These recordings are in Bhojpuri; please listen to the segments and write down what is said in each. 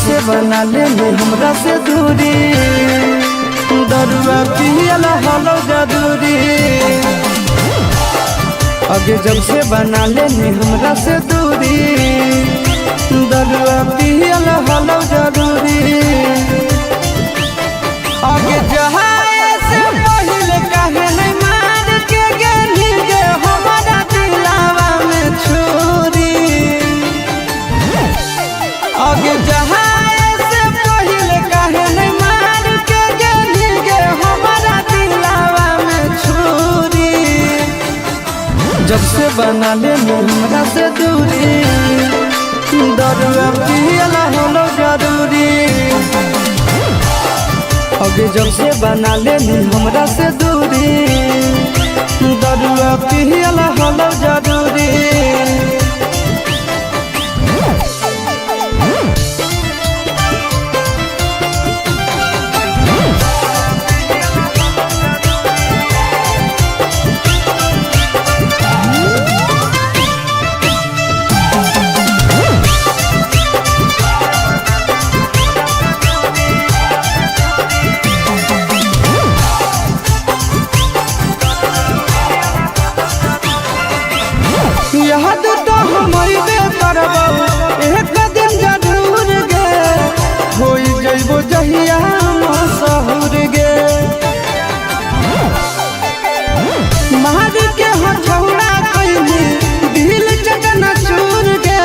से बना ले हमरा से दूरी, दरुआ पियला हलो जदूरी। आगे जब से बना ले हमरा से दूरी, दरुआ पियला हलो जदूरी। आगे जहाए से पहले काहे नहीं मार के गेली गे हमारा दिलावा में छुरी। आगे जहाए से पहले काहे नहीं मार के गेली गे हमारा दिलावा में छुरी। जब से बना ले हमरा से दूरी, दरुआ पियला हलो जरूरी। आगे जब से बना ले हमरा से दूरी, दरुआ पियला हलो जरूरी। याद तो हमारी बेपरवा एक दिन जरूर गे, होई जइबो जहिया मशहूर गे। मार के हथौड़ा कइली दिल चकना चूर गे,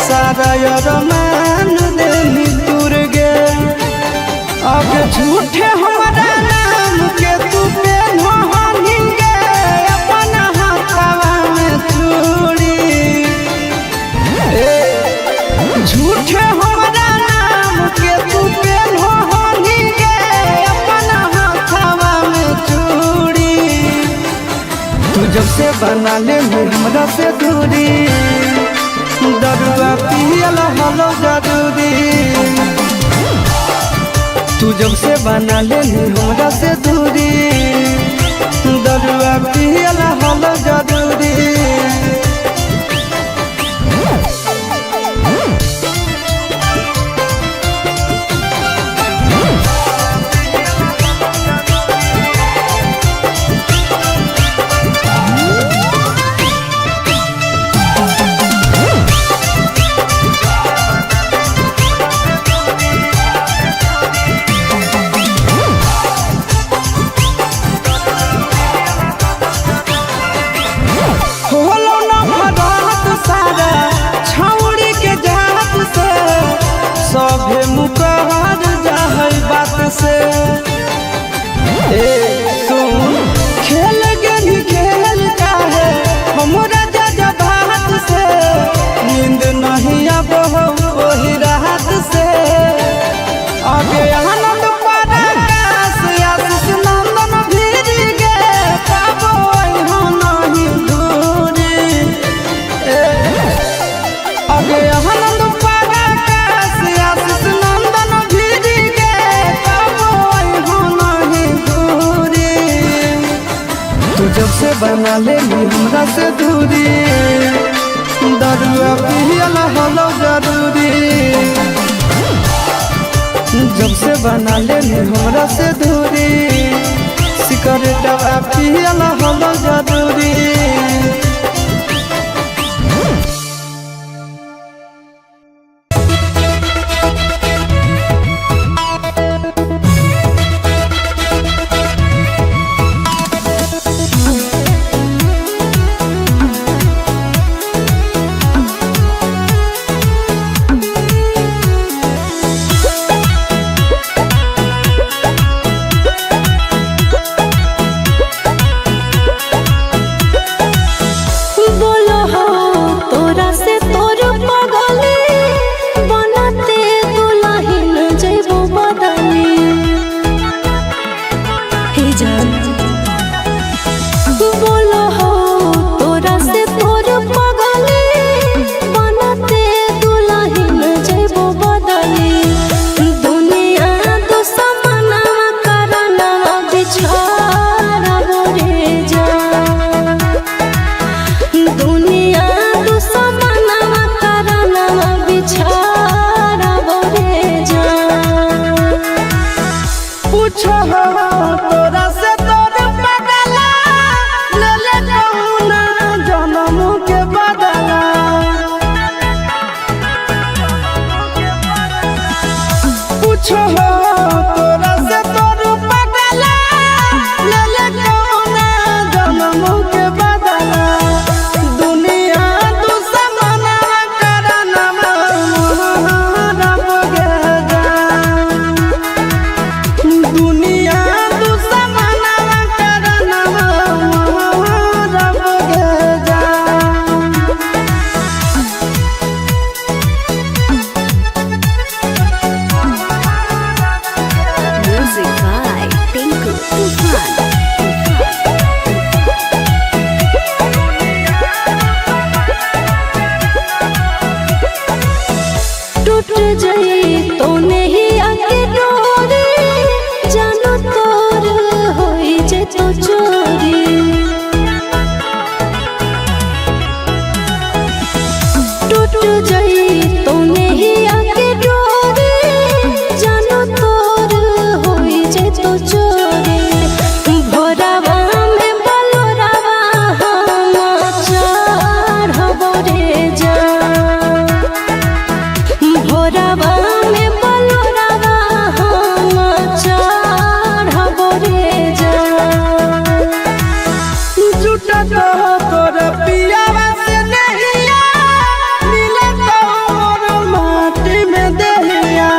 सारा अरमान देली दूर गे। अब झूठे हमारा नाम के तू पे नहानी गे, अपना हाथवा में चूड़ी। झूठे हमारा नाम के तू पे नहानी गे, अपना हाथवा में चूड़ी। तू जब से बना ले हमरा से दूरी, दरुआ पियला हलो जरूरी। तू जब से बना ले हमरा से दूरी, दरुआ पियला हलो जरूरी। होलो न भरत सारा छौड़ी के जात से, सभे मुकहर जाहै बात से। सुन खेल गेली खेल काहे हमरा जजा बात से, नींद नहीं आबो ओही रात से। आगे आनंद पराकाश आशीष नंदन भीरी गे, पाबो यहाँ नहीं दूरी। आगे आनंद पराकाश आशीष नंदन भीरी गे, पाबो यहाँ नहीं दूरी। तू जब से बना ले हमरा से दूरी, दरुआ पियला हलो जरूरी। जब से बना ले हमरा से दूरी, सिकरेटवा पियला हलो जरूरी। पूछो तोरा से तोर पगला ले ले कौना जन्म के बदला पूछो तोरा से तोर पगला ले ले कौना जन्म के बदला दुनिया दुश्मना करना रब गे दुनिया दुश्मना करना रब गे Music by Tinku Tufan. टूट जाई तो नहीं आके डोरी जानो तोर होई जे तो चोरी टूट जाई तो नहीं आके डोरी जानो तोर होई जे तो चोरी भोरावा में बलोरावा हम चढ़बो रे जा भोरावा में बलोरावा हम चढ़बो रे जा झूठा तो तोर पियावा से नहिया मिले तो मोर माटी में देहिया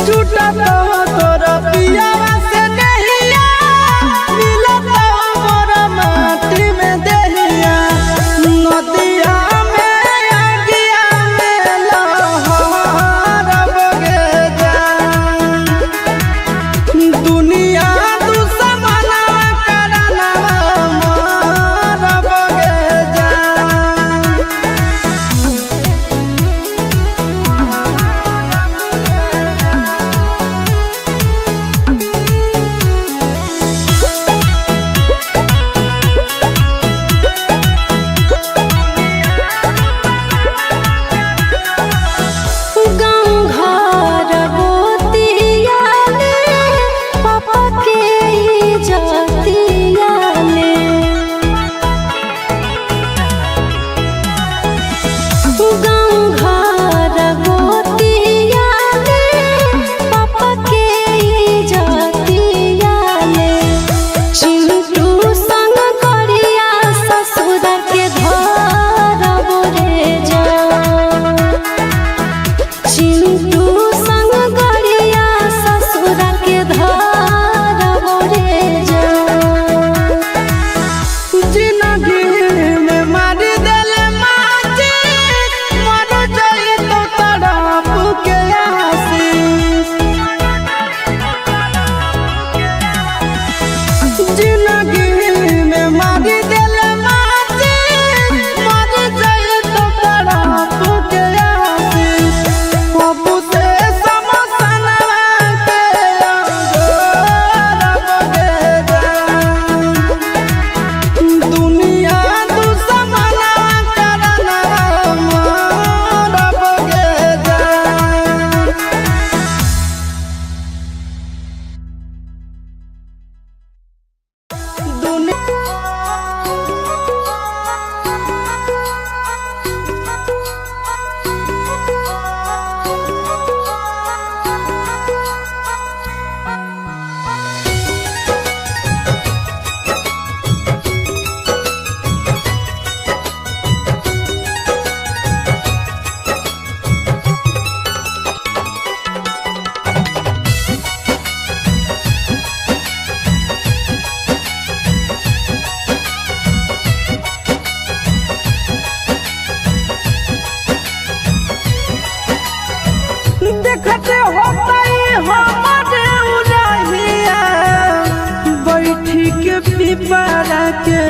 झूठा तो तोर पियावा से नहिया मिले तो मोर माटी में देहिया नदिया में आगिया में लहरब गे जान दुनिया दुश्मना करना रब गे जान गाँव घर गोतिया ले पापा के इज्जतिया ले गाँव घर गोतिया ले पापा के इज्जतिया ले चिंटू संग करिया ससुर के धरबो रे जा चिंटू संग गरिया ससुर के धरबो रे जा जिंदगी में मारी देले माची मर जाई तो तड़प के आशीष जिंदगी में मारी देले माची मर जाई तो तड़प के आशीष बाबू से समसना के रब गे जान दुनिया दुश्मना करना रब गे जान देखते होतई हमारे उड़हिया बैठी के पिपरा के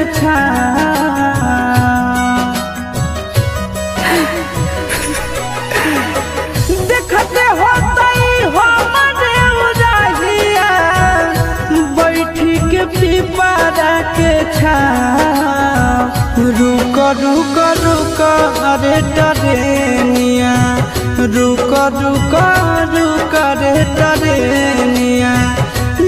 देखते होतई हमारे उड़हिया बैठी के पिपरा के रुक रुक रुक अरे टरेनिया रुक रुका रुका रे टरेनिया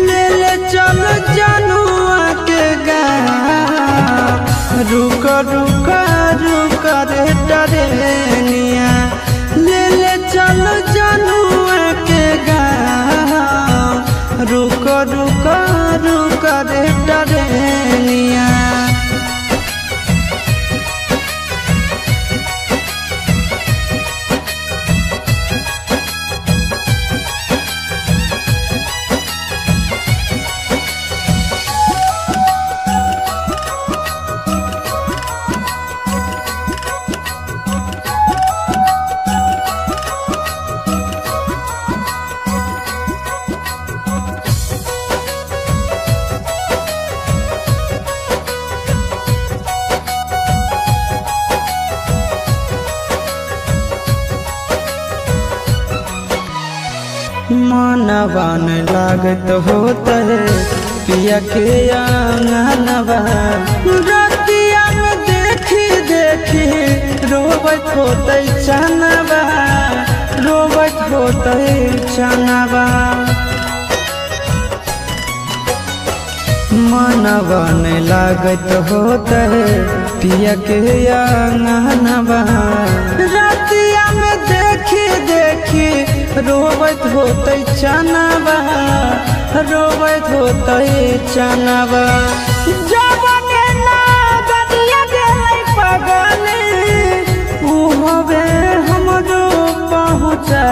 ले ले चल जनुआ के गाँव रुका रुका रुका रे टरेनिया ले ले चल जनुआ के गाँव रुका रुका रुका रे टरेनिया। मनवन लागत होता है पिया के आंगनवा रतिया में देखी देखी रोबत होते चनवा रोबत होते चनवा। मनवन लागत होता है पिया के आंगनवा रतिया में देखी देखी रोबत होते चनवा रोबत होते चनवा। जबने ना गदिया गेलै पगले उहबे हमरो पहुँचा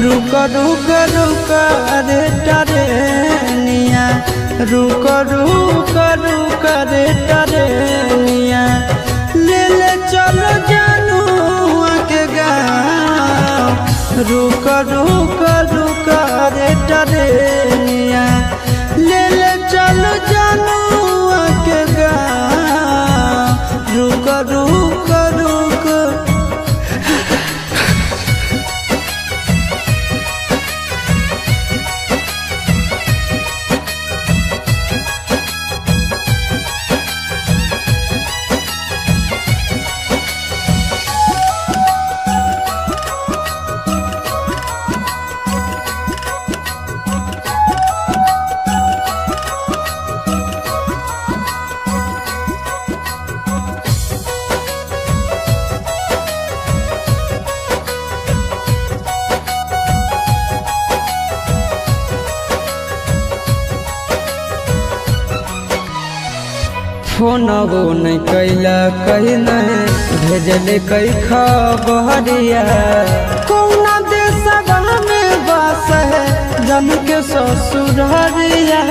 रुक रुक रुक रे टरेनिया रुक रुक रुक रे टरेनिया ले ले चल जनुआ के गाँव रुक रुक रुक रे टरेनिया ले ले चल जनुआ के गाँव रुक रुक रुक। फोनवो नहीं कैला कहीं नहीं भेजले कई खबरिया कौना देशवा में बस है जन के ससुररिया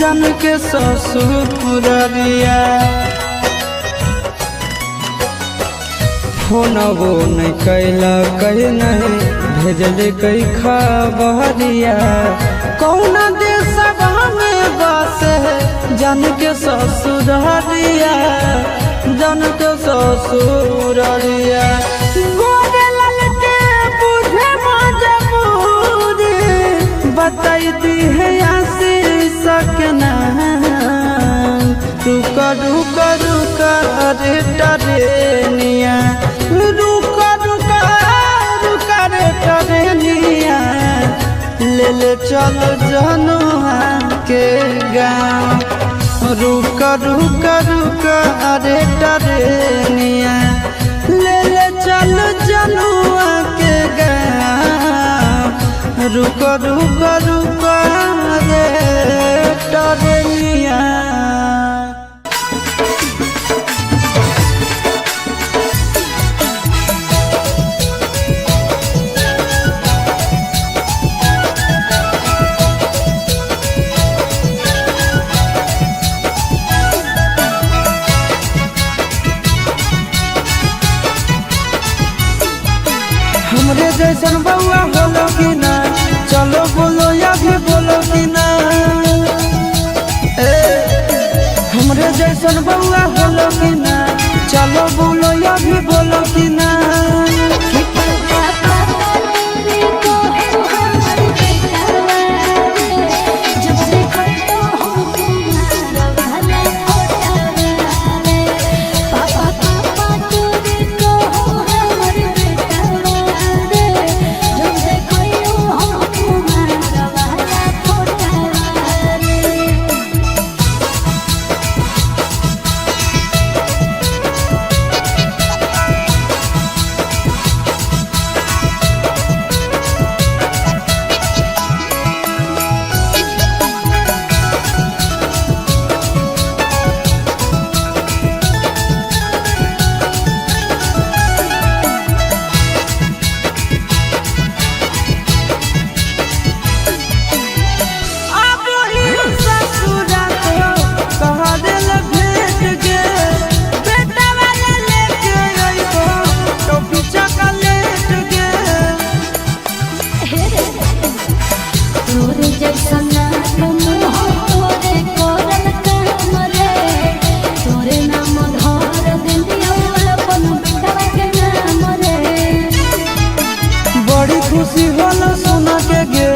जन के ससुररिया। फोनवो नहीं कैला कहीं नहीं भेजले कई खबरिया कौना देशवा में बस है जन के ससुररिया जन के ससुररिया। गोरे ललके बुझे मजबूरी बताई दी है आशीष के नाम रुक रुक रुक रे टरेनिया रुक रुक रुक रे टरेनिया ले ले चल जनुआ के गाँव रुक रुक रुक रे टरेनिया ले ले चल जनुआ के गाँव रुक रुक रुक रे टरेनिया। हमरे जैसन बउआ बोलो कि ना चलो बोलो या भी बोलो कि ना हमरे जैसन बउआ बोलो कि ना चलो बोलो या भी बोलो कि ना। पापा पापा तू देखो हमर बेटा खुशी होला सोना के गे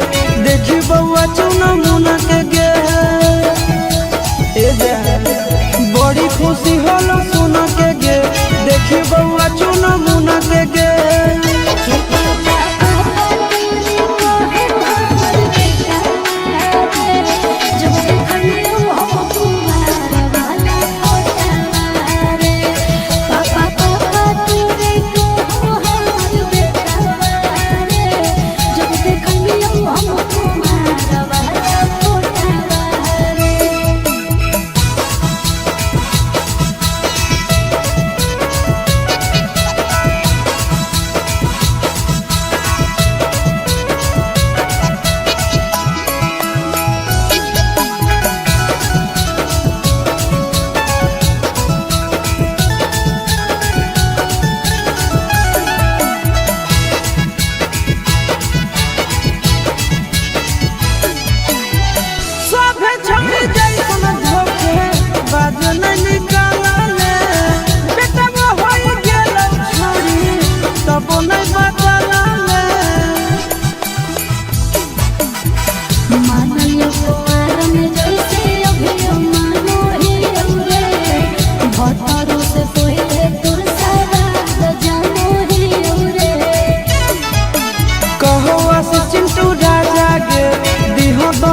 देखी बउआ चुना मुना के गे बड़ी खुशी होला सोना के गे देखी बउआ चुना मुना के गे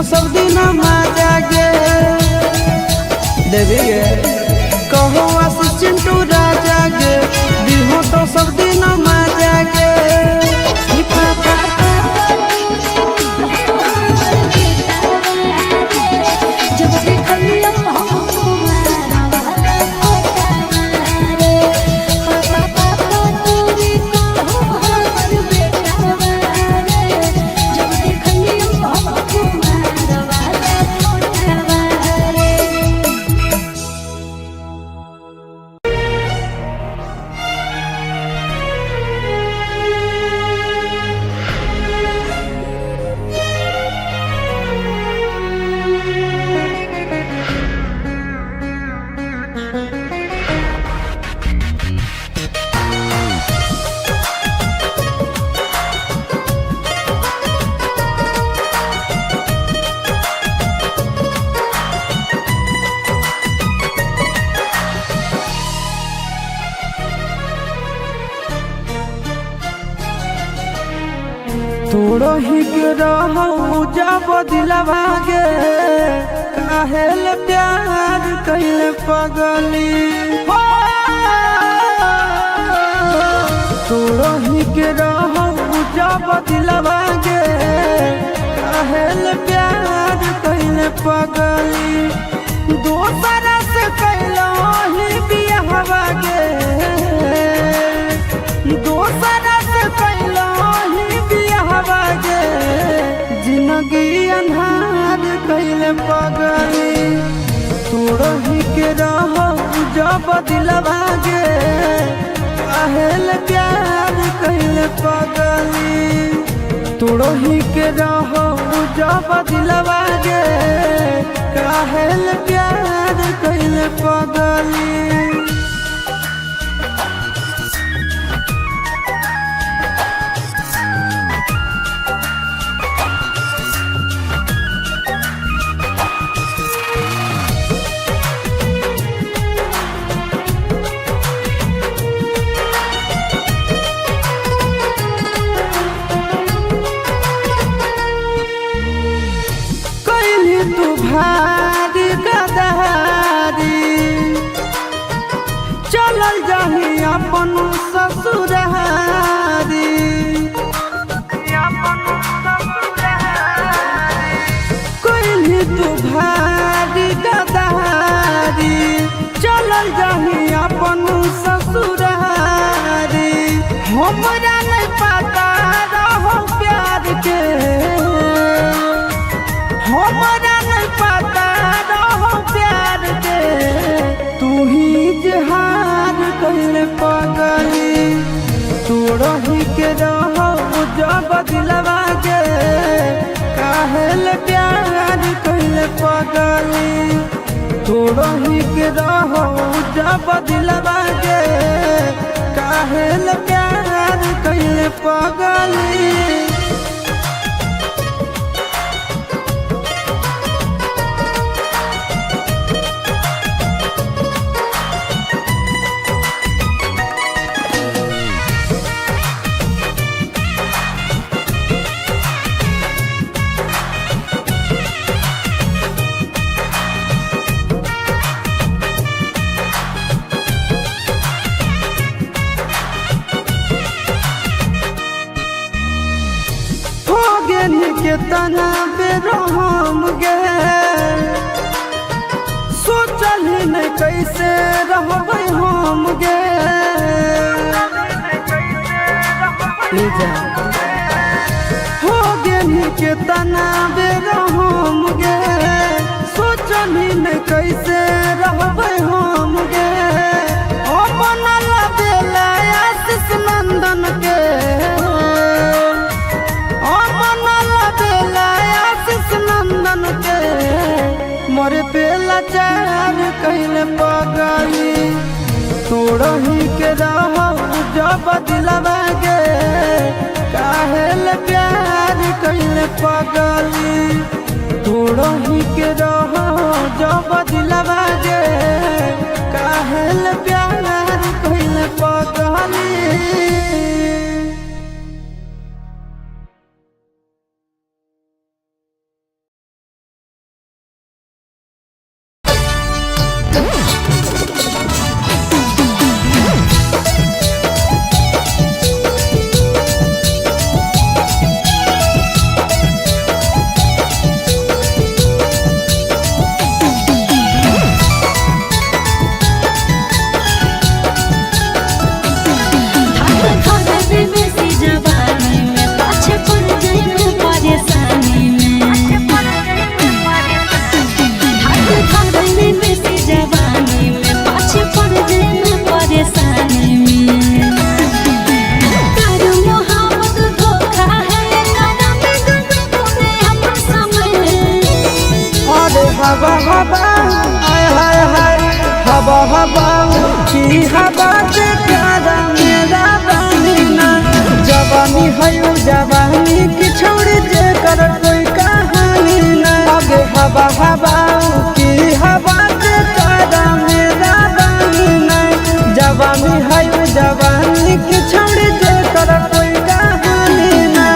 सब दिन माजा गे देवी गे कहो आशीष चिंटू राजा गे दिहो तो सब दिन माजा गे तोड़ो ही रहू जब दिलवा गे काहेल प्यार कैले पगली तोड़ो ही रहू जब दिलवा गे काहेल प्यार कैले पगली दोसरा से कैलो ही बियाहवा गे दोसरा से कैलो जिंदगी अन्हार कैले पगली तोड़ही के रहो जब दिलवा गे काहेल प्यार कैले पगली तोड़ही के रहो जब दिलवा गे काहेल प्यार कैले पगली भारी गदारी चलल जाही अपन ससुरारी कोई तू भारी गदारी चलल जाही अपन ससुरारी हमरा नहीं पता रहो प्यार के हमरा पता रहो प्यार के तू ही जहार कैले पगली तोड़ही के रहो जब दिलवा गे काहेल प्यार कैले पगली तोड़ही के रहो जब दिलवा गे काहेल प्यार कैले पगली केतना बेर हम गे सोचल ही नहीं कैसे रहबै हम गे हो गेली केतना बेर हम गे सोचल ही नहीं कैसे रहबै हम गे अपन बेला आशीष नंदन के अपन बेला आशीष नंदन के मोरे पेला चार कहले पगली तोड़ही के रह जब दिलवा गे काहेल प्यार कहले पगली तोड़ही के रह जब दिलवा गे काहेल प्यार कहले पगली। हवा हवा हाय हाय हाय हवा हवा की हवा से प्यारा मेरा बहना जवानी है जवानी की छोड़ जे कर कोई कहानी ना आगे हवा हवा की हवा से प्यारा मेरा बहना जवानी है जवानी की छोड़ जे कर कोई कहानी ना।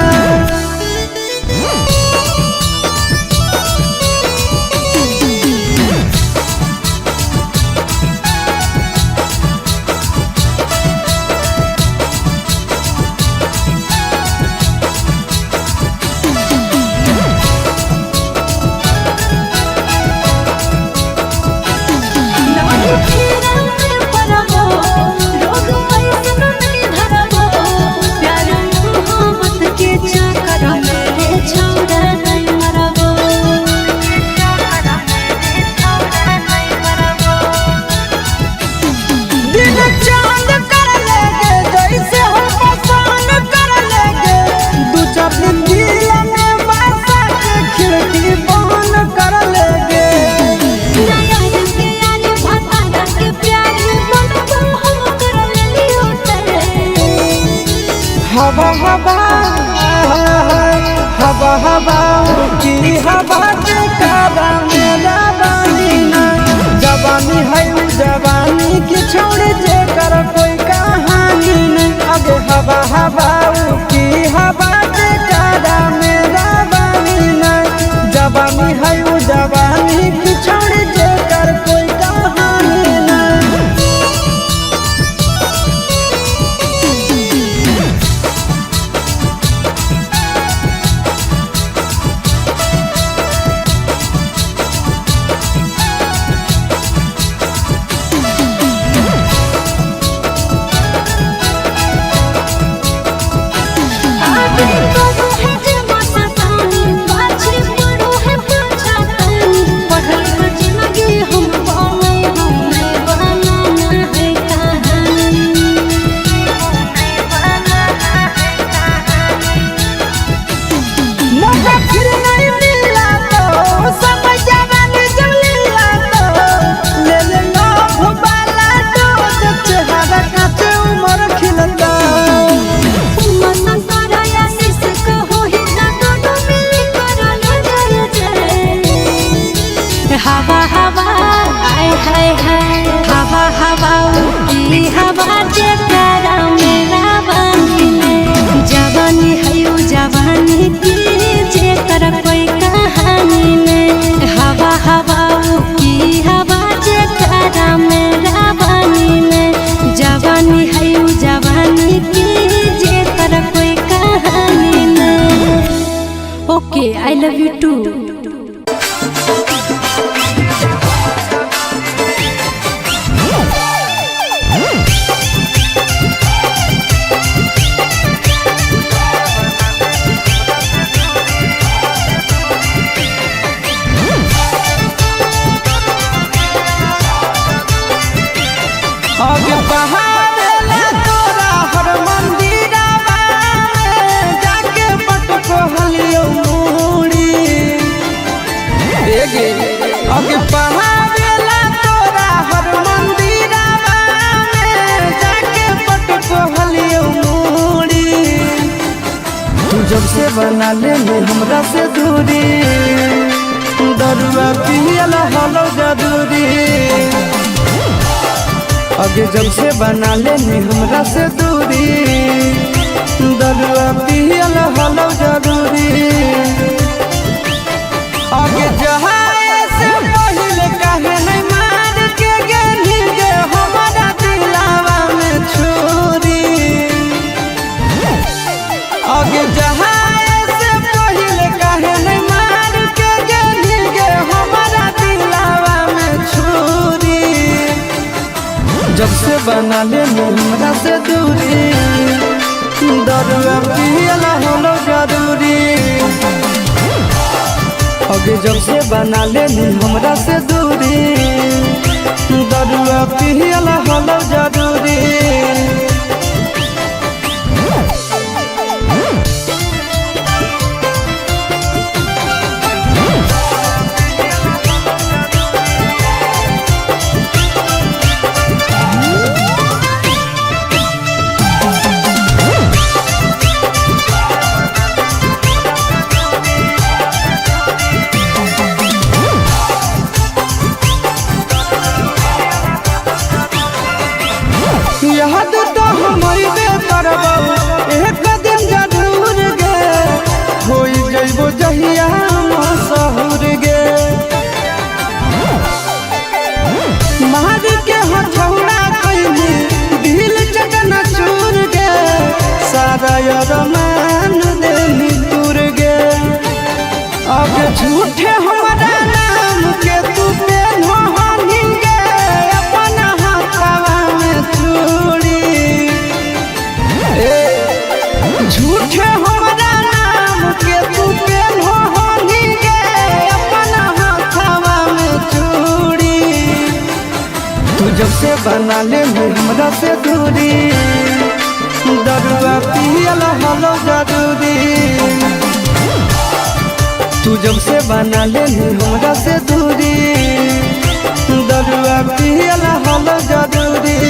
हवा हवा हवा हवा की हवा के काबा मेरा बहना जवानी है जवानी की छोड़ जे कर कोई कहानी नहीं आगे हवा हवा की हवा के काबा मेरा बहना जवानी है जवानी की छोड़ जे कर कोई कहानी नहीं। Umar Santara ya sisi okay I love you too. आगे बहारेला तोरा हर मंदिरवा में जाके पटको हलियो मूड़ी देगे। आगे बहारेला तोरा हर मंदिरवा में जाके पटको हलियो मूड़ी। तू जब से बना ले हमरा से दूरी, दरुआ पियला हलो जदूरी। आगे जब से बना लेनी हमरा से दूरी, दरुआ पियल हलो जरूरी। आगे जहाए से पहले कहे नहीं मार के गेली गे हमारा दिलावा में छुरी। आगे जहाए से पहले कहे नहीं मार के गेली गे हमारा दिलावा में छुरी। जब से बना ले हमरा से दूरी, दरुआ पियला हलो जरूरी। आगे जब से बना ले हमरा से दूरी, दरुआ पियला हलो जरूरी। याद तो हमारी करबो एक दिन जरूर गे, होई जइबो जहिया मशहूर गे। मार के हथौड़ा कइली दिल चकना चूर गे, सारा अरमान देनी दूर गे। अब झूठे हमारा नाम के तू पेन्हो हनी गे अपना हाथवा में चूड़ी। झूठे हमारा नाम के तू पेन्हो हनी गे अपना हाथवा में चूड़ी। तू जब से बना ले हमरा से दूरी, दरुआ पियला हलो जरूरी। तू जब से बना ले हमरा से दूरी, दरुआ पियला हलो जरूरी।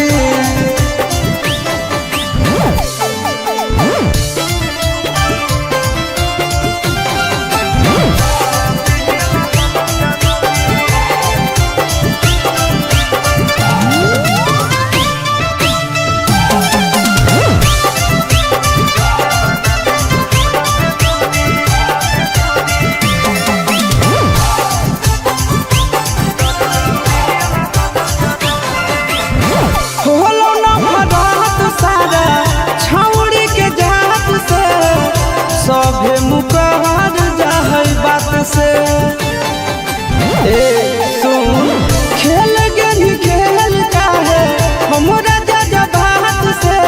होलो न भरत सारा छौड़ी के जात से, सभे मुकहर जाहै बात से। सुन खेल गेली खेल काहे हमरा जज्बात से,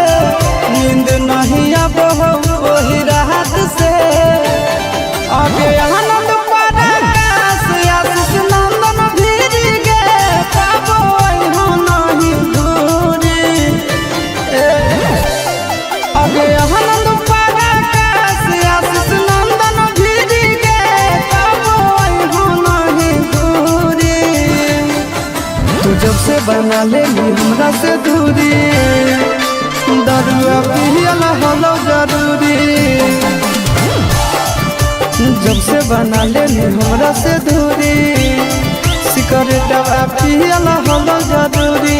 नींद नहीं अब वही रात से। आगे आनंद पराकाश आशीष नंदन भीर गे पाबो नहीं दूरी। आगे आनंद पराकाश आशीष नंदन भीर गे पाबो नहीं दूरी। तू जब से बना ले हमरा से दूरी, दरुआ पियला हलो जरूरी। जब से बना ले हमरा से दूरी, सिकरेटवा पियला हलो जरूरी।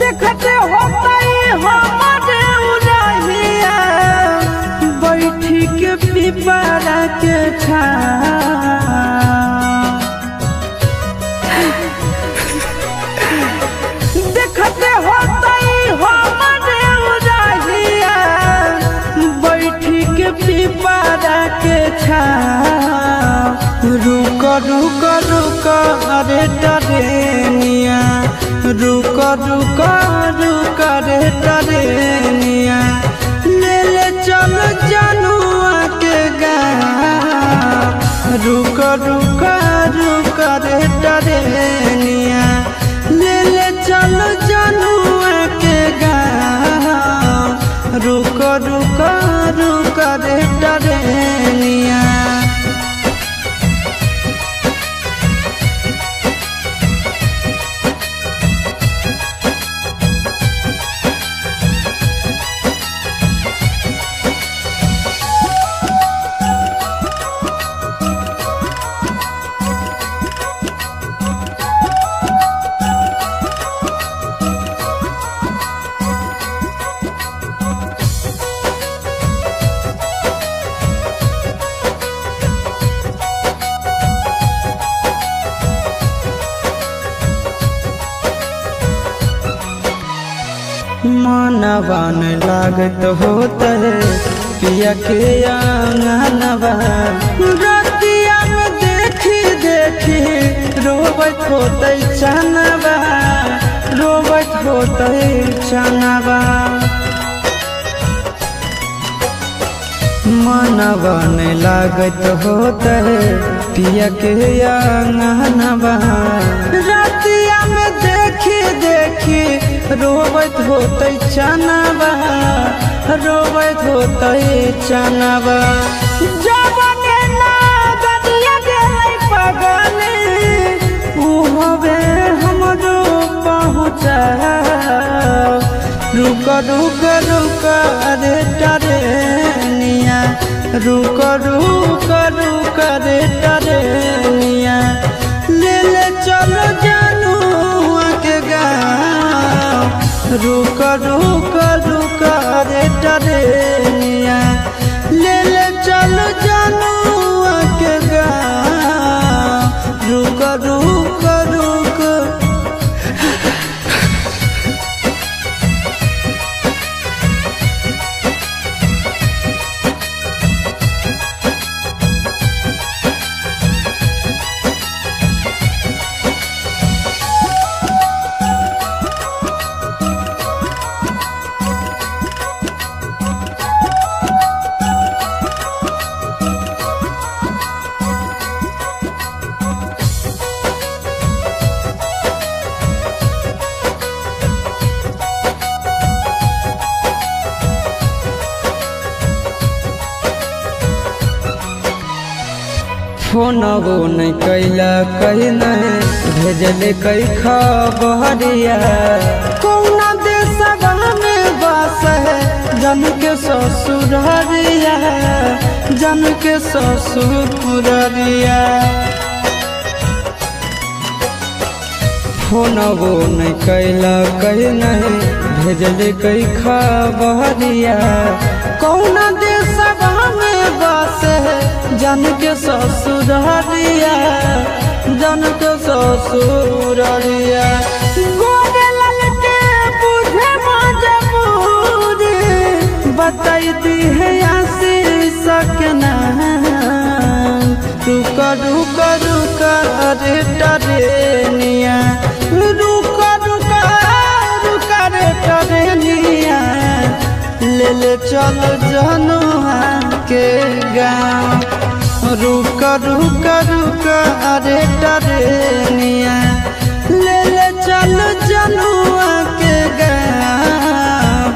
देखते होतई हमारे उड़हिया बैठी के पिपरा के छाँव। देखते होतई हमारे उड़हिया बैठी के पिपरा के छाँव। रुक रुक रुक अरे टरेनिया, रुक रुक रुक रे टरेनिया, ले ले चल जनुआ के गाँव। रुक रुक रुक रे टरेनिया, ले ले चल जनुआ के गाँव। रुक रुक रुक रे टरेनिया। मनवा न लागत होता है पिया के आंगनवा। रतिया में देखी देखी रोबत होते चनवा, रोबत होते चनवा। मनवा न लागत होता है पिया के आंगनवा। रतिया में देखी देखी रोबत होते चनवा, रोबत होते चनवा। जबने ना बदिया गेलै पगले उ हवे हमरो पहुँचाव। रुक रुक रुक रे टरेनिया, रुक रुक रुक रे टरेनिया, ले ले चलो जनुआ के गाँव। रुक रुक रुक रे टरेनिया, ले ले चलो जनुआ के गाँव। रुक रुक रुक। फोनवो नहीं कैला कहीं नहीं भेजले कई खबरिया। कौना देशवा में बस है जन के ससुररिया, जन के ससुररिया। फोनवो नहीं कैला कहीं नहीं भेजले कई खबरिया। कौना देशवा में बस है जन के ससुररिया, जन के ससुररिया। गोरे लाल के बुझे मजबूरी बताई है आशीष के नाम। रुक रुक रुक रे टरेनिया, रुक रुक रुक रे टरेनिया, ले ले चल जनुआ के गाँव। रुक रुक रुक रे टरेनिया, ले ले चल जनुआ के गाँव।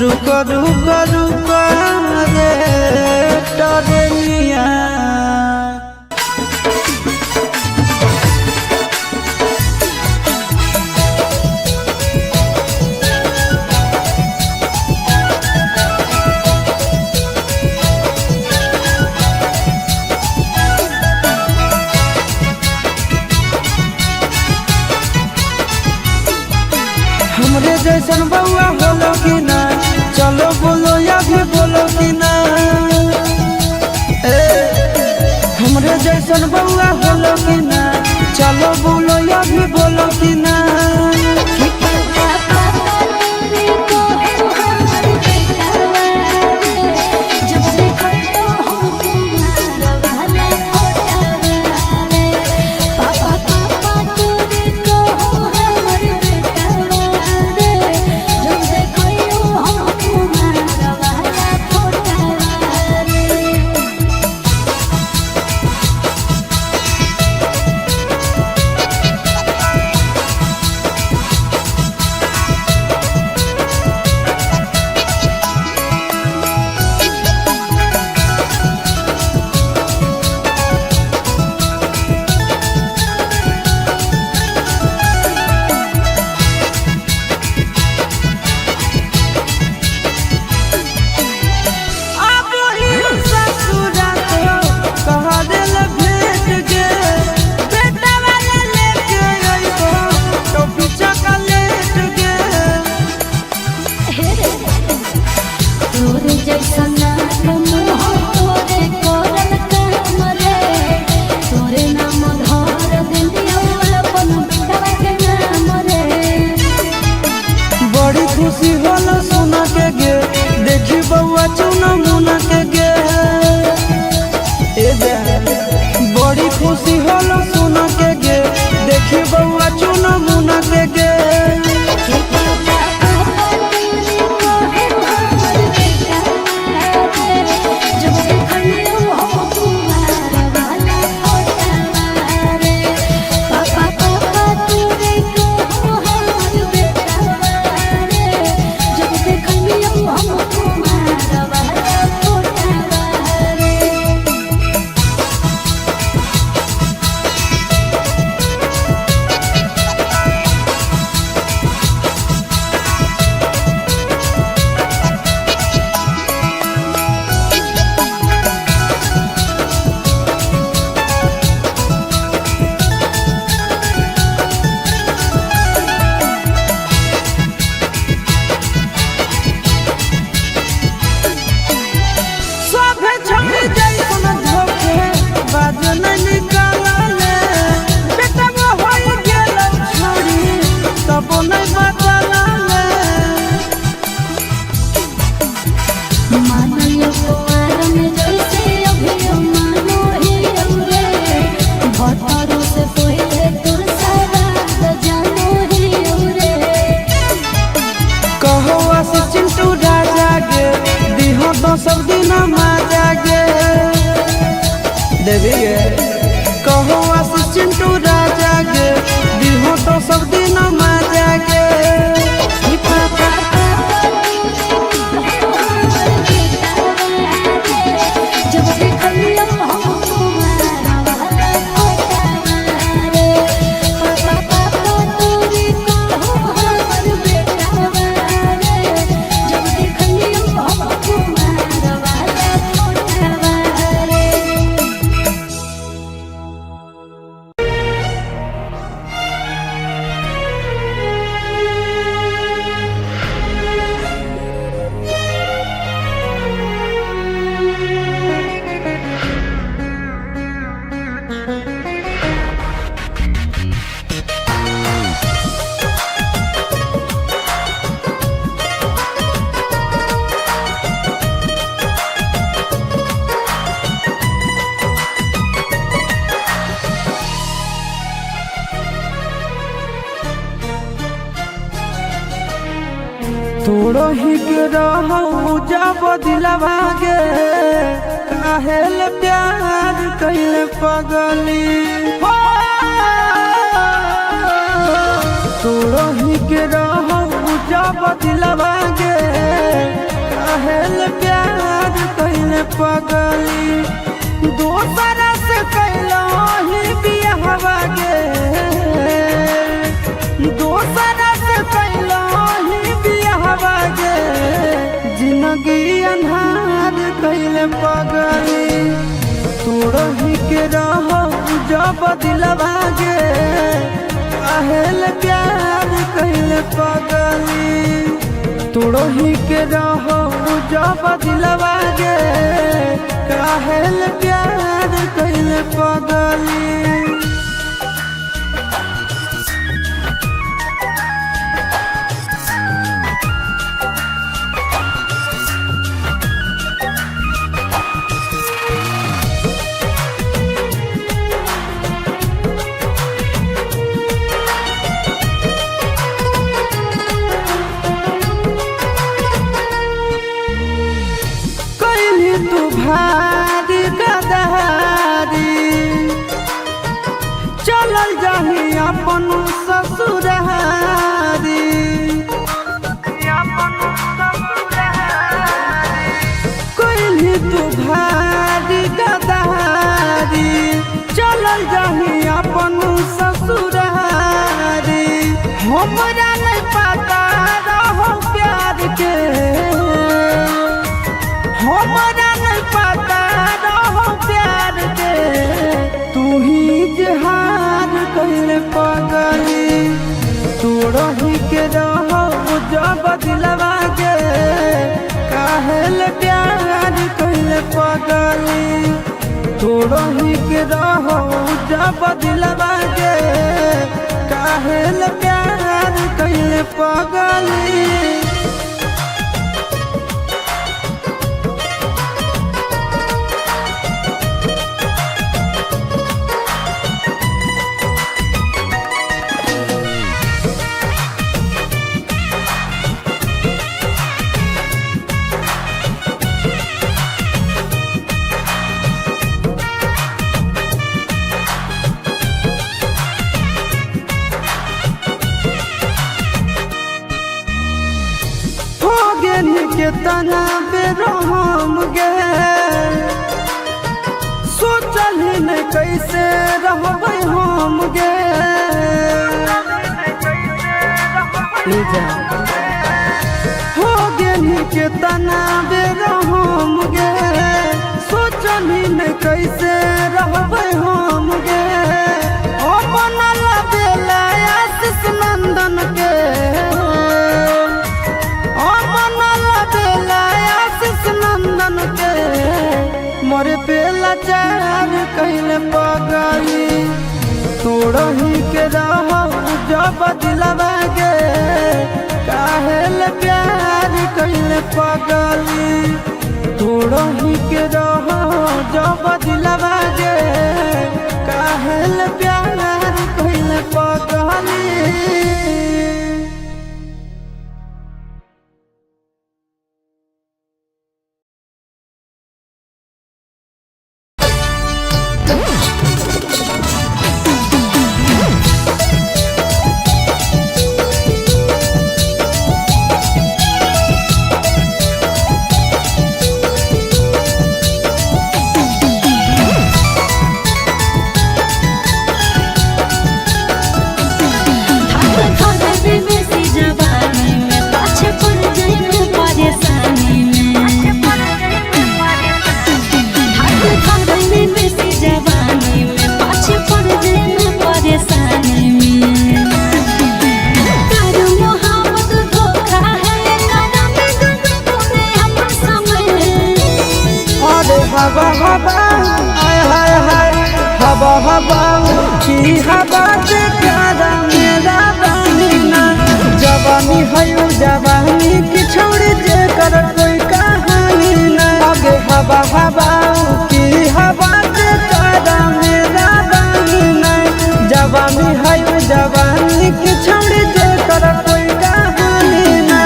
रुक रुक रुक रे टरेनिया। हमरे जैसन बउआ होलो कि ना, चलो बोलो या भी बोलो कि ना। हमरे जैसन बउआ होलो कि ना, चलो बोलो या भी बोलो कि ना। खुशी होला सुना के गे, देखी बउआ चुना मुना के गे। बड़ी खुशी होला सुना के गे, देखी बउआ चुना मुना के गे। सब दिन माजा गे देवी गे, कहो आशीष चिंटू राजा गे, दिहो तो सब दिन माजा गे। तोड़ो ही के रहू जब दिलवा गे, काहेल प्यार कैले पगली। तोड़ो ही के रहू जब दिलवा गे, काहेल प्यार कैले पगली। दोसरा से कैलो ही बियाहवा गे, दोसरा से कैलो जिंदगी अन्हार कैले पगली। तोड़ो ही के रहो जब दिलवा गे, काहेल प्यार कैले कैले पगली तोड़ो ही के रहो जब दिलवा गे काहेल प्यार कैले पगली। तू भारी गदहारी चलल जाही अपन ससुरारी कोई तू भारी गदहारी चलल जाही अपन ससुरारी हमरा नहीं पता रहो प्यार के हमरा नहीं पता रहो प्यार के तू ही जहान कैले पगली तोड़ो ही के रहो जब दिलवा गे काहेल प्यार कैले पगली तोड़ो ही के रहो जब दिलवा गे काहेल प्यार कैले पगली। के तना बेरहम गे सोचल ही नहीं कैसे रहबै हम गे हो गेली के तना बेरहम गे सोचल ही नहीं कैसे रहबै हम गे अपना बेला आशीष नंदन के नंदन के मोरे पे लाचार कैले पगली तोड़ो ही के रहो जब दिलवा गे काहेल प्यार कैले पगली तोड़ो ही के रहो जब दिलवा गे काहेल प्यार कैले पगली। हवा हवा हाय हाय हाय हवा हवा की हवा से प्यारा मेरा बहिना जवानी है जवानी की छोड़ जे कर कोई कहानी ना आगे हवा हवा की हवा से प्यारा मेरा बहिना जवानी है जवानी की छोड़ जे कर कोई कहानी ना।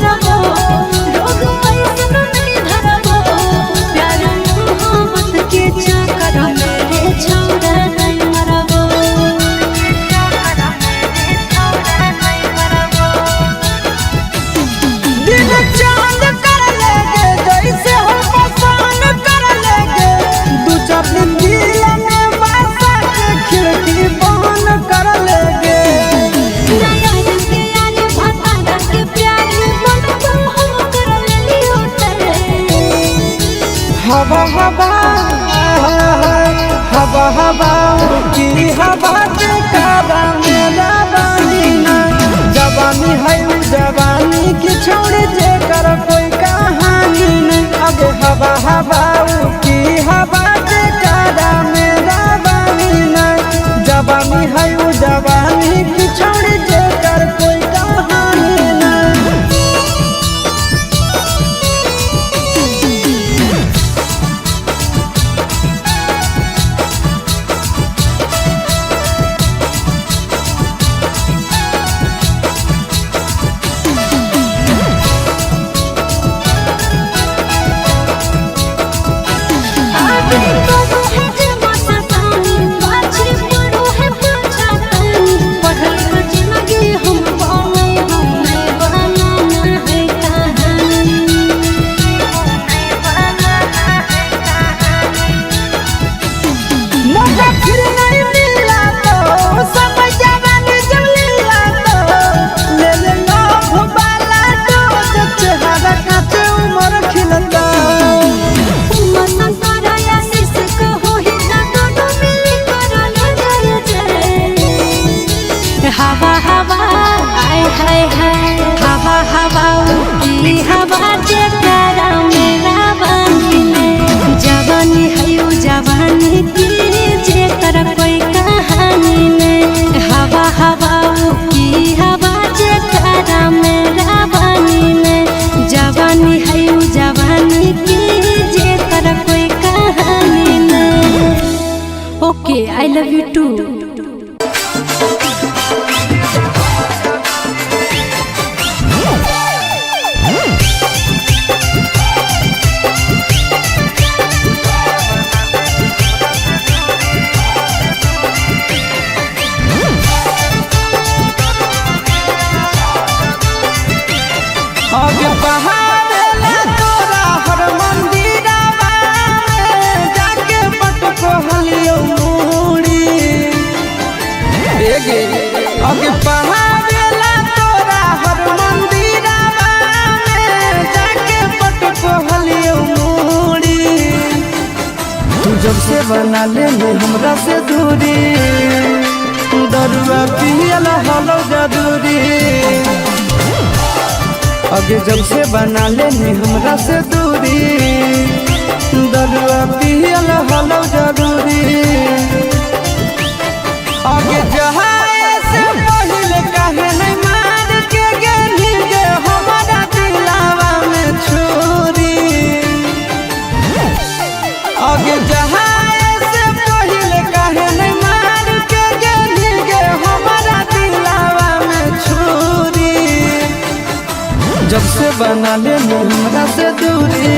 रोग ऐसन नहीं धरबो हवा हवा हवा हवा की हवा के काबा मेरा बानी ना जवानी है जवानी की छोड़ जे कर कोई कहानी नहीं अगे हवा हवा की हवा के काबा मेरा बानी ना जवानी है जवानी की छोड़ जे कर कोई कहानी नहीं हवा हवा आय हाय हाय हवा हवा की हवा जे प्यारा मेरा बानी में जवानी है जवानी की जे कर कोई कहानी में हवा हवा की हवा जे प्यारा मेरा बानी में जवानी है जवानी की जे कर कोई कहानी में okay I love you too आगे बहावेला तोरा हर मंदिरवा जाके पटको हलियो मूड़ी एगे आगे बहावेला तोरा हर मंदिरवा जाके पटको हलियो मूड़ी तू जब से बना ले हमरा से दूरी दरुआ पियला हलो जदूरी आगे जब से बना लेनी हमरा से दूरी दरुआ पियल हलो जरूरी आगे जहाए से पहले कहे नहीं मार के गेली गे हमारा दिलावा में छुरी आगे जहाए से पहले कहे नहीं मार के गेली गे हमारा दिलावा में छुरी जब से बना ले हमरा से दूरी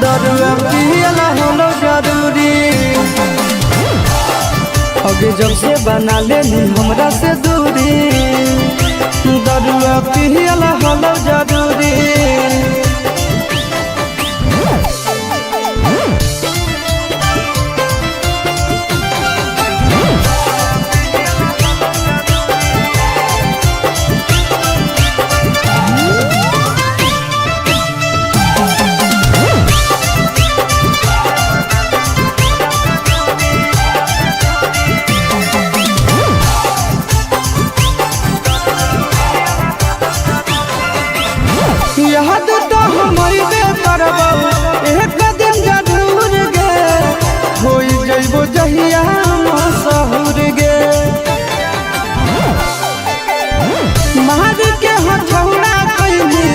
दरुआ पियला हलो जरूरी आगे जब से बना ले हमरा से दूरी दरुआ पियला हलो जरूरी। याद तो हमारी करबो एक दिन जरूर गे होई जइबो जहिया मशहूर गे मार के हथौड़ा कइली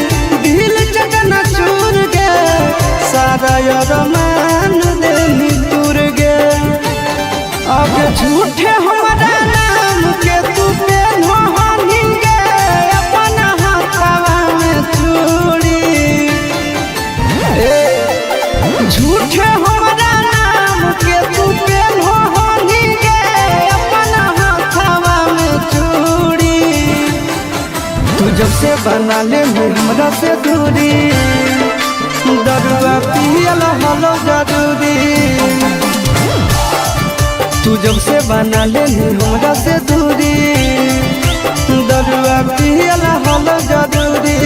दिल चकना चूर गे सारा अरमान देनी दूर गे अब झूठे हमारा नाम के तू पेन्हो हनी गे अपना हाथवा में चूड़ी झूठे हमारा नाम के तू पेन्हो हनी गे अपना हाथवा में चूड़ी तू जब से बना ले हमरा से दूरी दरुआ पियल हलो जरूरी तू जब से बना ले हमरा से दूरी दरुआ पियल हलो जरूरी।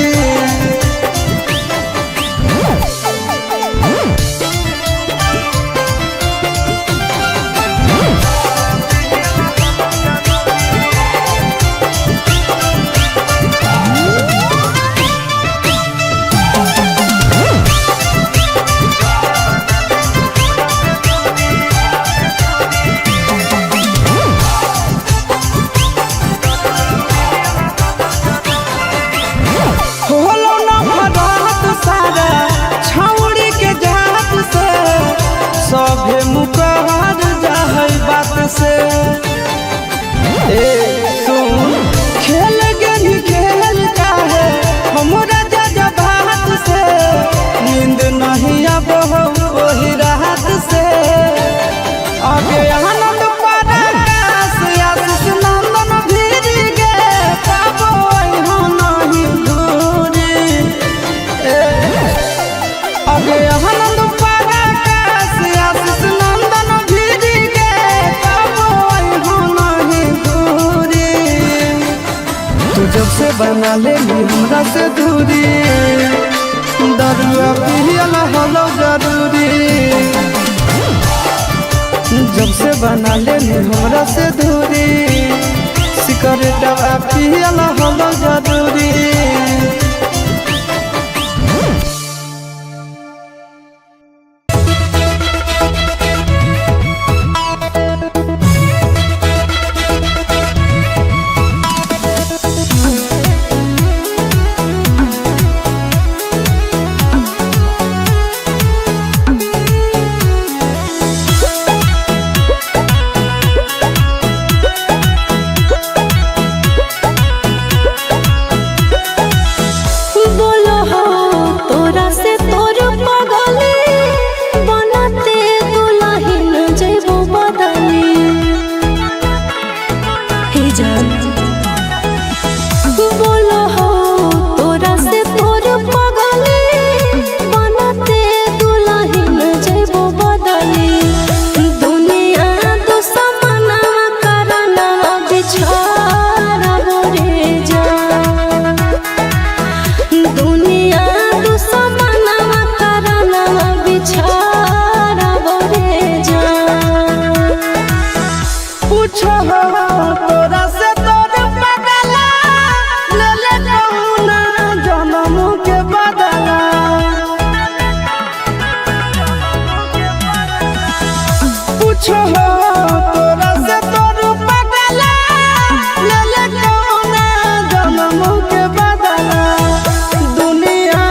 बना ले हमरा से दूरी, दरुआ पियल हलो जरूरी। जब से बना ले हमरा से दूरी, सिगरेटवा पियल हलो जरूरी। दुनिया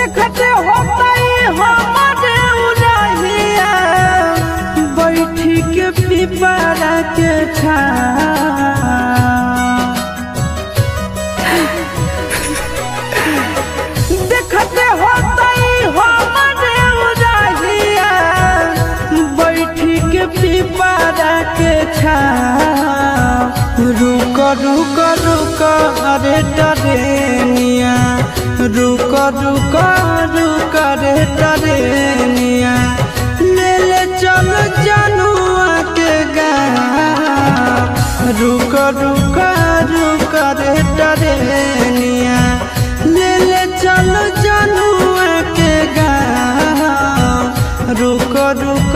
देखते होतई हमारे उड़हिया बैठी के पिपरा के छाँव। देखते होतई हमारे उड़हिया बैठी के पिपरा के छाँव। रुक रुक रुक अरे टरेनिया, रुक रुक रुक रे टरेनिया, ले ले चल जनुआ के गाँव। रुक रुक रुक रे टरेनिया, ले ले चल जनुआ के गाँव। रुक रुक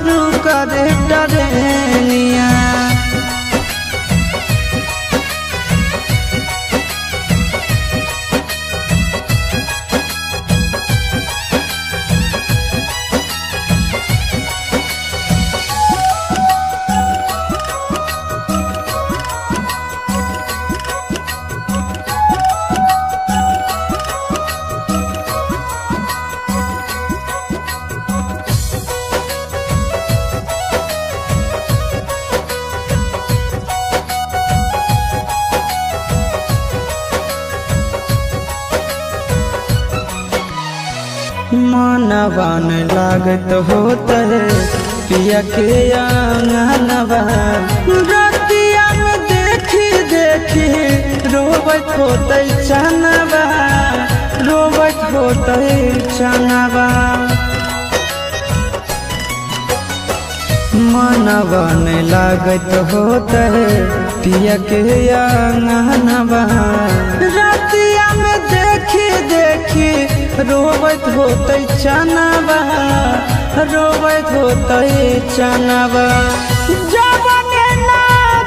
रुक रे टरेनिया। मनवा न लागत होता है पिया के आंगनवा। रतिया में देखी देखी रोबत होते चनवा, रोबत होते चनवा। मनवा न लागत होता है पिया के आंगनवा। रतिया में देखी देखी रोबत होते चनवा, रोबत होते चनवा। जबने ना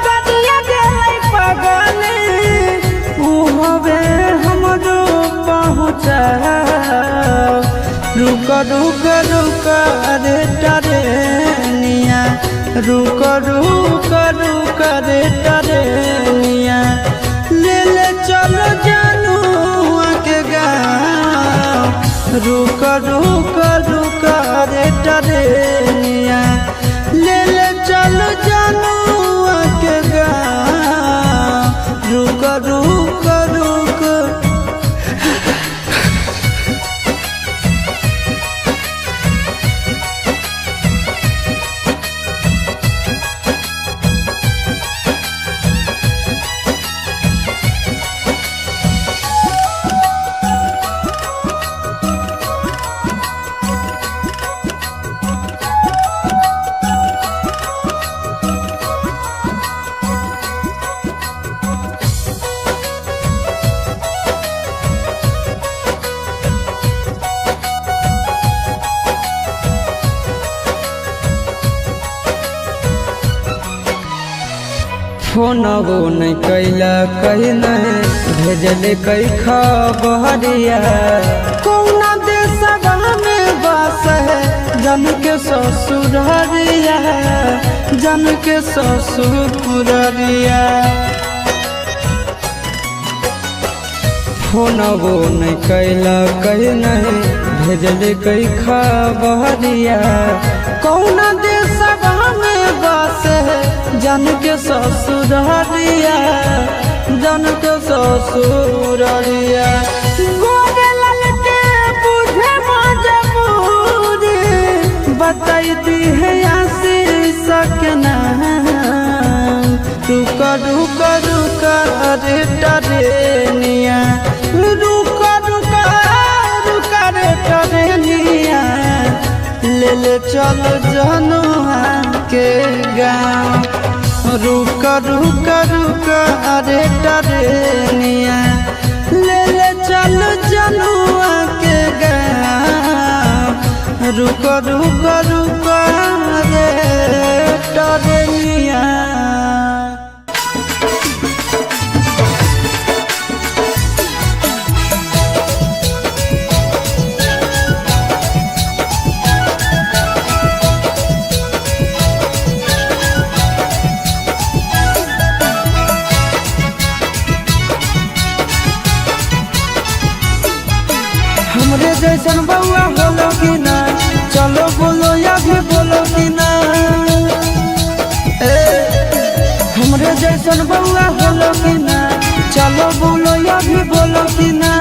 गदिया गेलै पगले उ हवे हमरो पहुँचा। रुक रुक रुक रे टरेनिया, रुक रुक रुक रे टरेनिया, ले ले चलो जनुआ के गाँव। रुक रुक रुक रे टरेनिया, ले ले चलो जनुआ के गाँव। रुक रुक रुक। फोनवो नहीं कैला कहीं नहीं भेजले कई खबरिया। कौना देशवा में बस है जन के ससुररिया, जन के ससुररिया। फोनवो नहीं कैला कहीं नहीं भेजले कई खबरिया। कौना देशवा में बस है जन के ससुररिया, जन के ससुररिया। गोरे लाल के बुझे मजबूरी बताई है आशीष के नाम। रुक रुक रुक रे टरेनिया, रुक रुक रुक रे टरेनिया, ले ले चल जनुआ के गाँव। रुक रुक रुक रे टरेनिया, ले ले चल जनुआ के गाँव। रुक रुक रुक रे टरेनिया। हमरे जैसन बउआ होलो कि ना, चलो बोलो या भी बोलो कि ना। हमरे जैसन बउआ होलो कि ना, चलो बोलो या भी बोलो कि ना।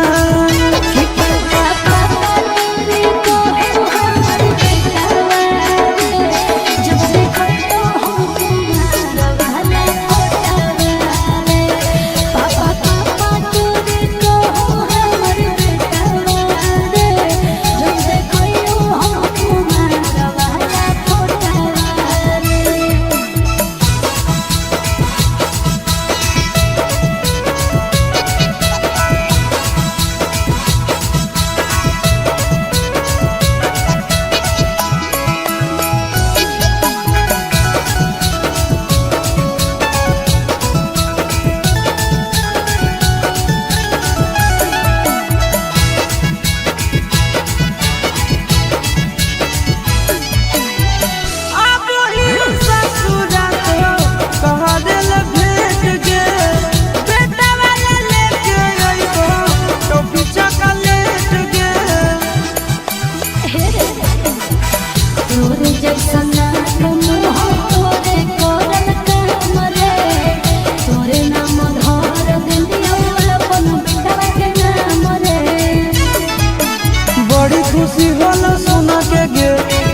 खुशी होला सुना के गे,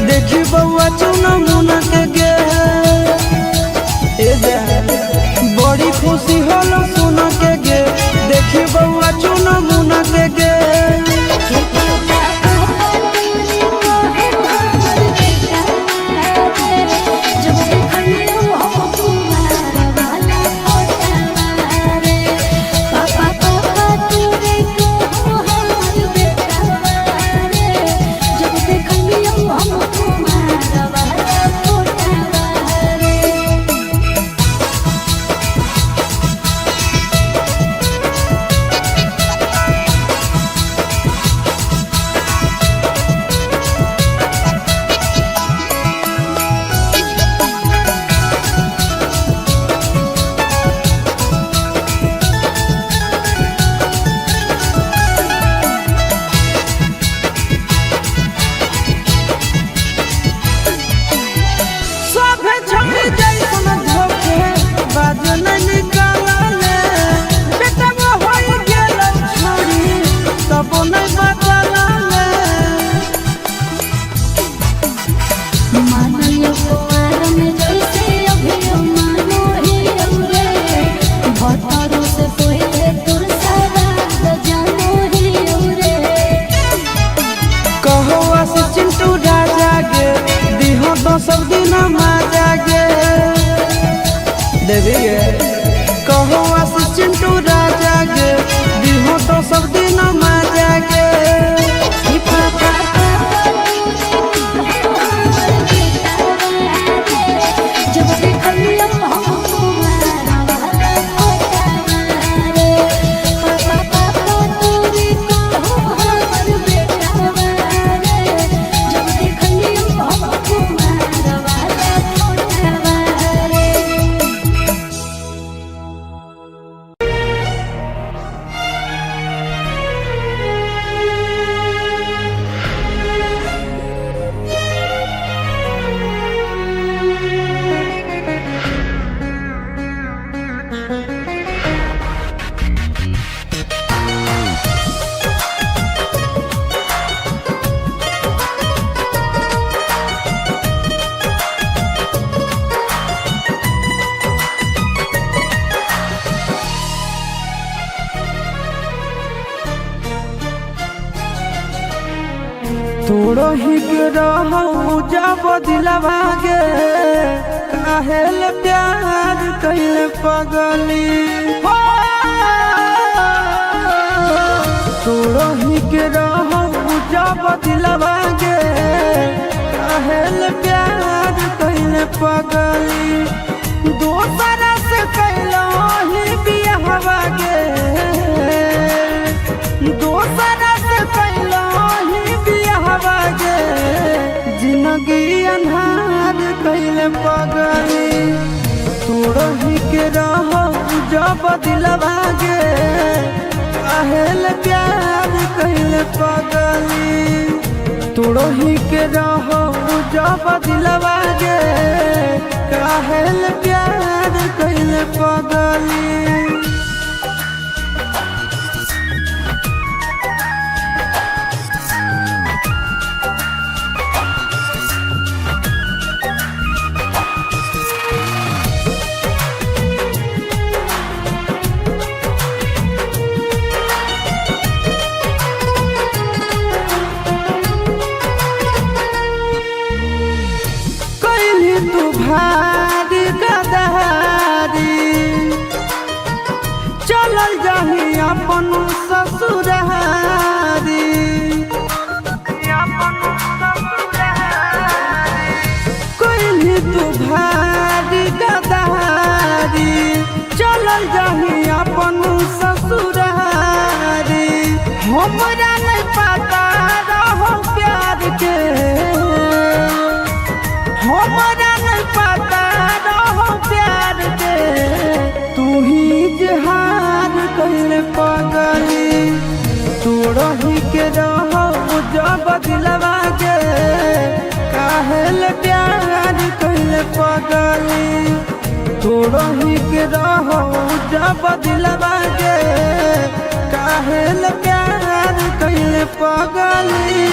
देखी बउआ चुना मुना के गे। बड़ी खुशी होला सुना के गे, देखी बउआ चुना मुना के गे। सब दिन माजा गे देवी कहो आशीष चिंटू राजा गे, दिहो तो सब दिन माजा गे। थोड़ो ही रहू जब दिलवा गे, काहेल प्यार कैले पगली। थोड़ो ही रहू जब दिलवा गे, काहेल प्यार कैले पगली। दोसरा से कैलो ही बियाहवा गे, दोसरा से कैलो ही बियाहवा गे। जिंदगी अन्हार कैले पगली। तोड़ ही के रहो जब दिलवा गे, काहेल प्यार कैले पगली तोड़ो ही के रहो जब दिलवा गे काहेल प्यार कैले पगली तू भारी गदहारी चलल जाही अपन ससुरारी कोई तू भारी गदहारी चलल जाही अपन ससुरारी हमरा नहीं पता रहो प्यार के हमरा नहीं पता रहो प्यार के तू ही जहान कैले पगली तू रही के रहो जब दिलवा के काहेल प्यार कैले पगली तू रही के रहो जब दिलवा के काहेल प्यार कैले पगली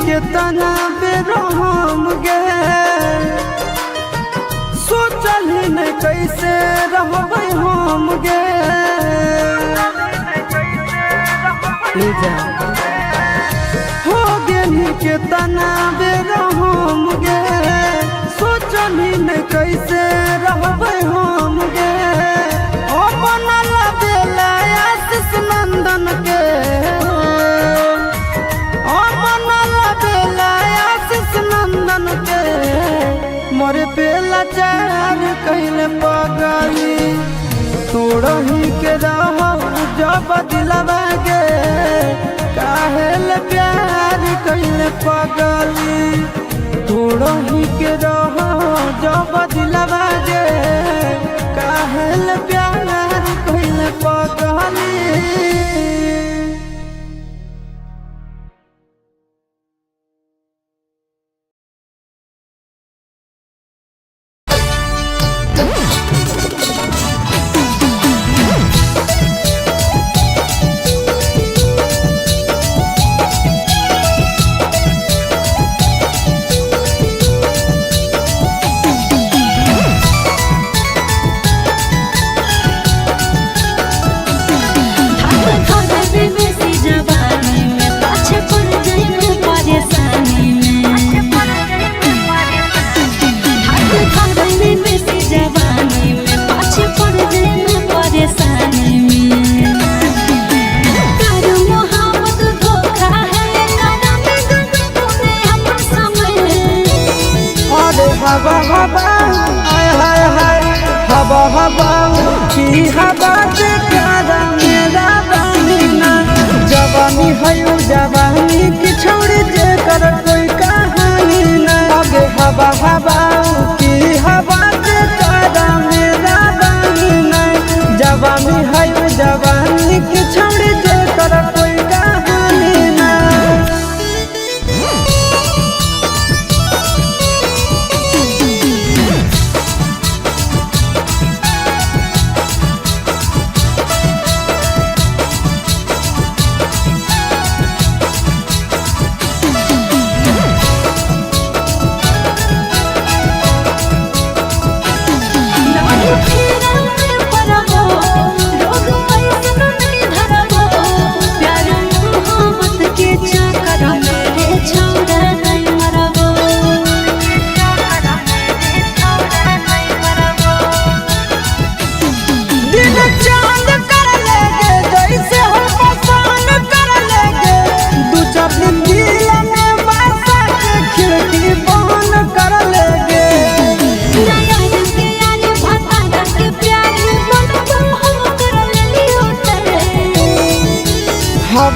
के तना बेरहम गे सोचल ही नहीं कैसे रहबै हम गे हो गेली के तना बेरहम गे सोचल ही नहीं कैसे रहबै हम गे अपन लबेला आशीष नंदन के नंदन के मोरे पे लाचार कैले पगली तोड़ ही के रहो जब दिलवा गे काहेल प्यार कैले पगली तोड़ ही के रहो जब दिलवा गे काहेल प्यार कैले पगली हवा हवा आय हाय हाय हवा हवा की हवा से प्यारा मेरा बहिना जवानी है जवानी की छोड़ जे कर कोई कहानी ना आगे हवा हवा की हवा से प्यारा मेरा बहिना जवानी है जवानी की छोड़ जे कर कोई कहानी ना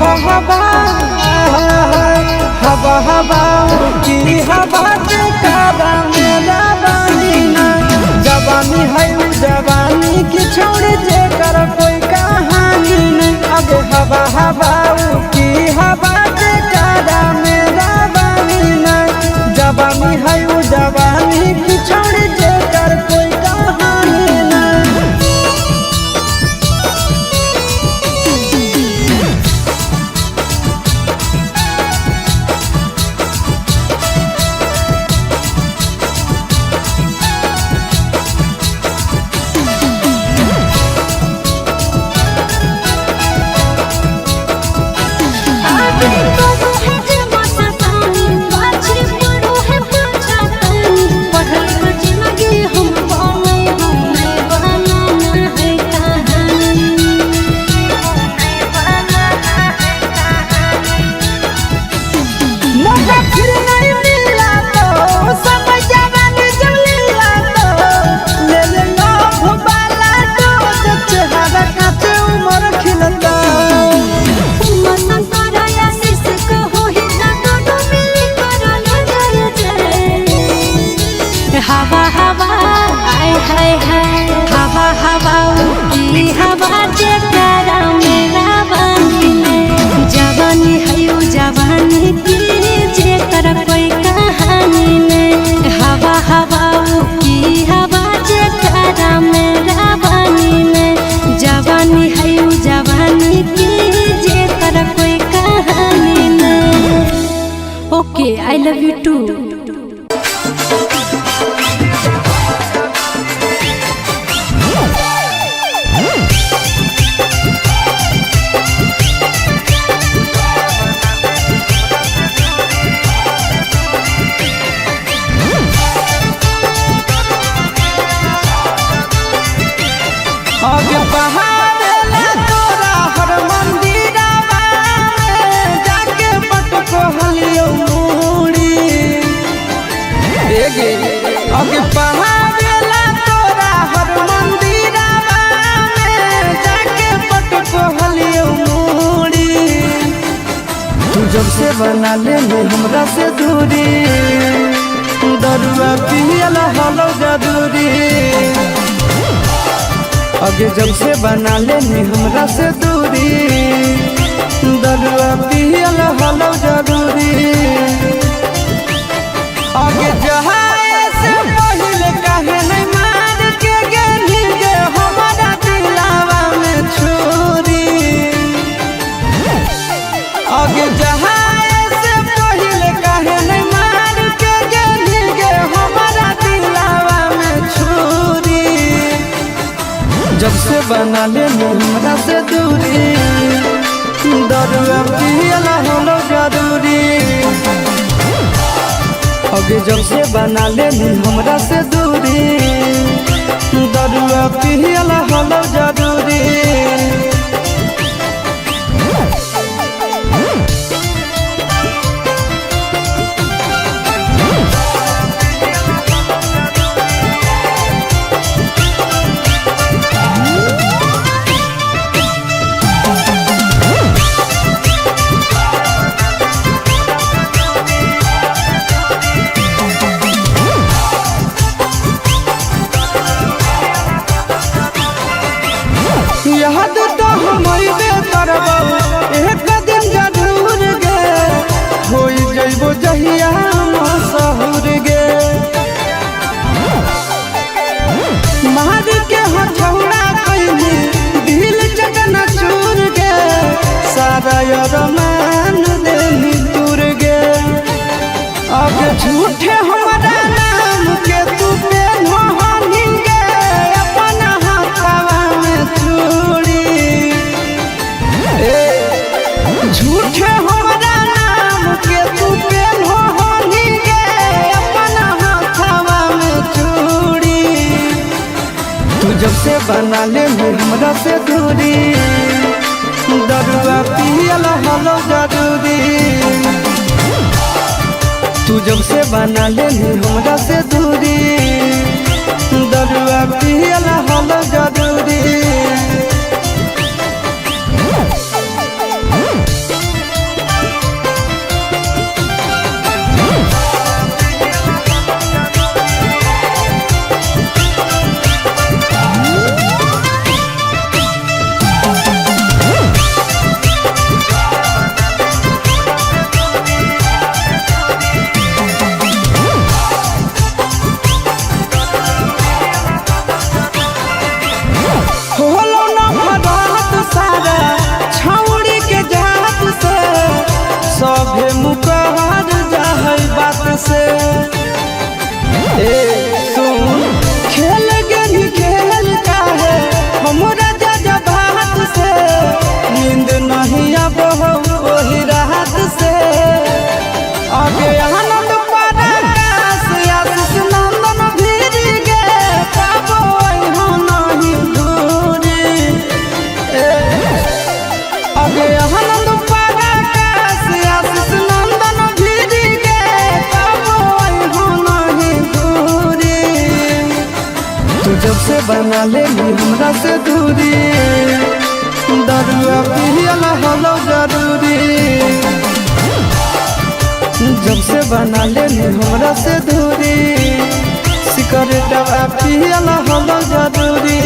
हवा हवा हवा हवा की हवा के कारा मेरा बानी ना जवानी है जवानी की छोड़ जे कर कोई कहानी नहीं अब हवा हवा की हवा के कारा मेरा बानी ना जवानी है जवानी की छोड़ जे कर कोई कहानी नहीं। हवा हवा आय हाय हाय हवा हवा की हवा जे प्यारा मेरा बानी में जवानी है जवानी की जे कर कोई कहानी में हवा हवा की हवा जे प्यारा मेरा बानी में जवानी है जवानी की जे कर कोई कहानी में। Okay I love you too. आगे बहावेला तोरा हर मंदिरवा जाके पटको हलियो मूड़ी एगे आगे बहावेला तोरा हर मंदिरवा जाके पटको हलियो मूड़ी तू जब से बना ले हमरा से दूरी दरुआ पियला हलो जदूरी आगे जब से बना लेनी हमरा से दूरी दरुआ पियल हलो जरूरी आगे जहाए से पहले काहे नहीं मार के गेली गे हमारा दिलावा में छुरी आगे जहाए से पहले काहे नहीं मार के गेली गे हमारा दिलावा में छुरी जब से बना लेनी हमरा से दूरी दरुआ पियला हलो जरूरी आगे जब से बना लेनी हमरा से दूरी दरुआ पियला हलो जरूरी। याद तो हमइबे करबो एक दिन जरूर गे होई जइबो जहिया मसहुर गे मार के हथौड़ा कइली दिल चकना चूर गे सारा अरमान देली दूर गे अब झूठे हमरा नाम के तू पेन्हो हनी गे अपन हाथवा में चूड़ी झूठे हमरा नाम के तू पेन्हो हनी गे अपन हाथवा में चूड़ी तू जब से बना ले हमरा से दूरी दरुआ पियला हलो जरूरी तू जब से बना लेनी हमरा से दूरी दरुआ पियला हलो जरूरी। जब से बना लेली हमरा से दूरी, दरुआ पियल हलो जरूरी। जब से बना लेली हमरा से दूरी, सिगरेटवा पियल हलो जरूरी।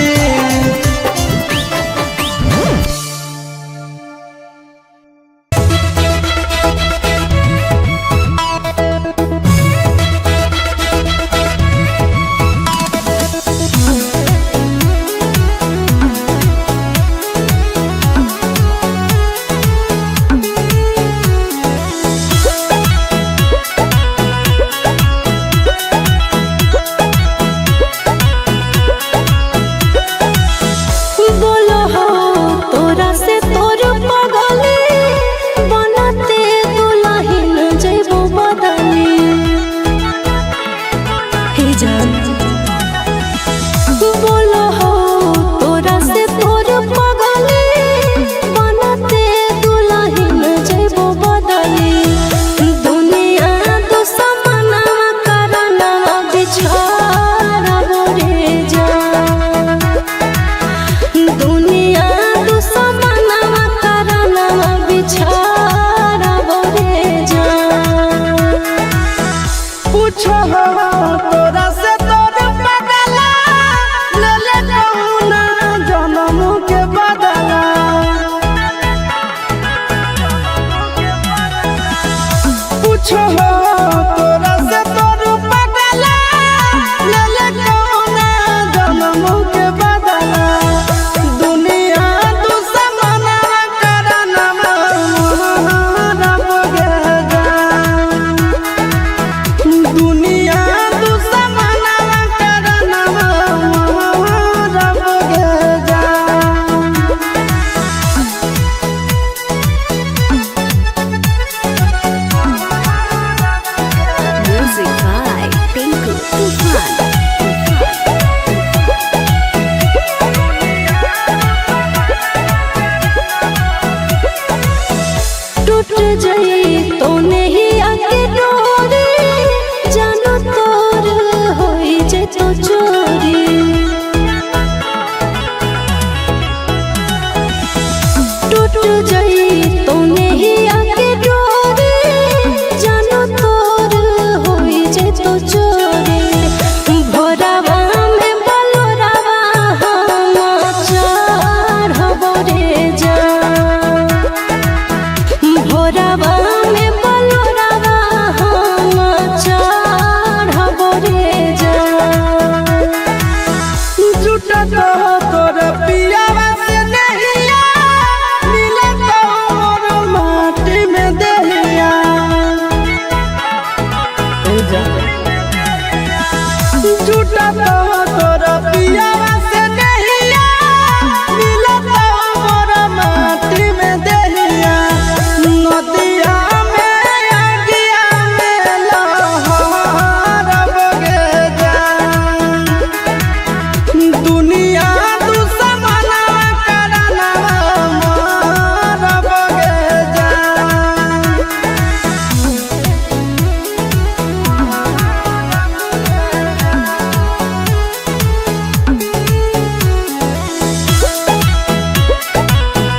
झूठा